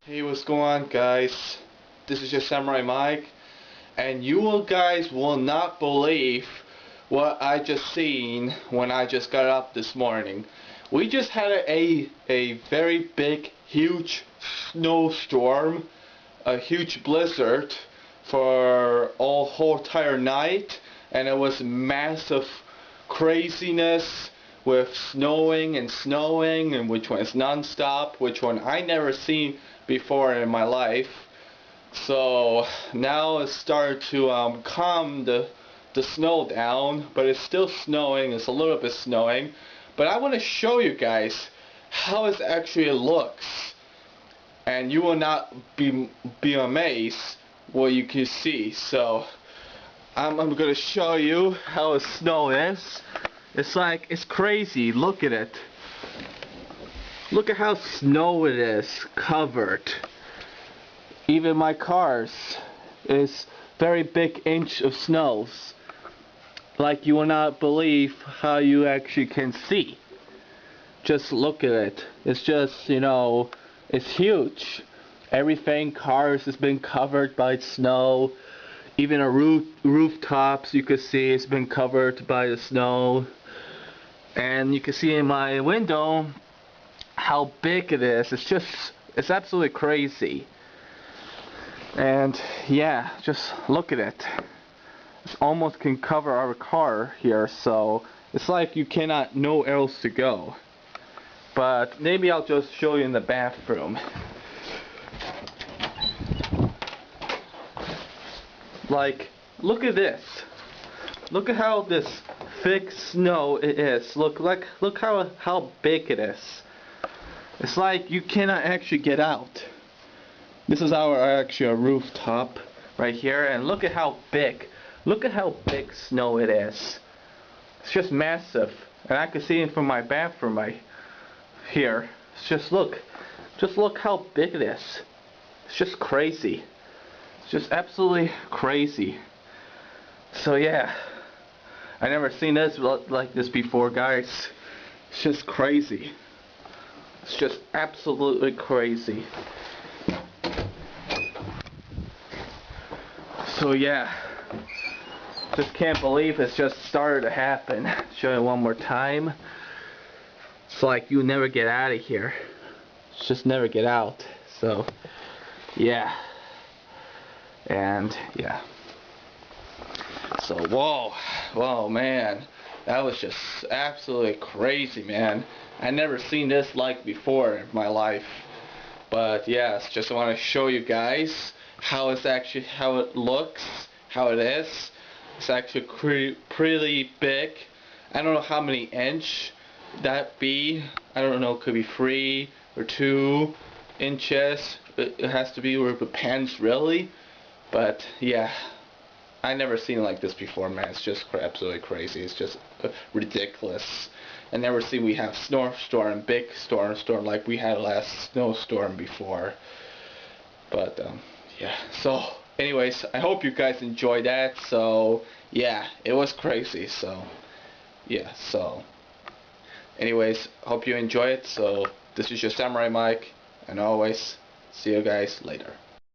Hey, what's going on, guys? This is your Samurai Mike, and guys will not believe what I just seen when I just got up this morning. We just had a very big, huge snowstorm, a huge blizzard for whole entire night, and it was massive craziness with snowing and which one is non-stop, which one I never seen before in my life. So now it's started to calm the snow down, but it's still snowing. It's a little bit snowing, but I want to show you guys how it actually looks, and you will not be amazed what you can see. So I'm gonna show you how the snow is. It's crazy. Look at it. Look at how snow it is covered. Even my cars is very big inch of snows. Like, you will not believe how you actually can see. Just look at it. It's just, it's huge. Everything, cars has been covered by snow. Even a rooftops you could see it's been covered by the snow. And you can see in my window how big it is. It's absolutely crazy. And yeah, just look at it. It almost can cover our car here, so it's like you cannot nowhere else to go. But maybe I'll just show you in the bathroom. Like, look at this. Look at how this thick snow it is. Look how big it is. It's like you cannot actually get out. This is actually a rooftop right here, and look at how big. Look at how big snow it is. It's just massive, and I can see it from my bathroom right here. Just look how big it is. It's just crazy. It's just absolutely crazy. So yeah, I never seen this like this before, guys. It's just crazy. It's just absolutely crazy. So yeah, just can't believe it's just started to happen. Show you one more time. It's like you never get out of here. It's just never get out. So yeah, and yeah. So whoa man, that was just absolutely crazy, man. I never seen this like before in my life. But yes, just want to show you guys how it looks, how it is. It's actually pretty big. I don't know how many inch that be. I don't know, it could be 3 or 2 inches. It has to be where it depends really. But yeah, I never seen it like this before, man. It's just absolutely crazy. It's just ridiculous. I never seen we have snowstorm, big storm like we had last snowstorm before. But yeah. So anyways, I hope you guys enjoyed that. So yeah, it was crazy. So yeah. So anyways, hope you enjoy it. So this is your Samurai Mike, and always see you guys later.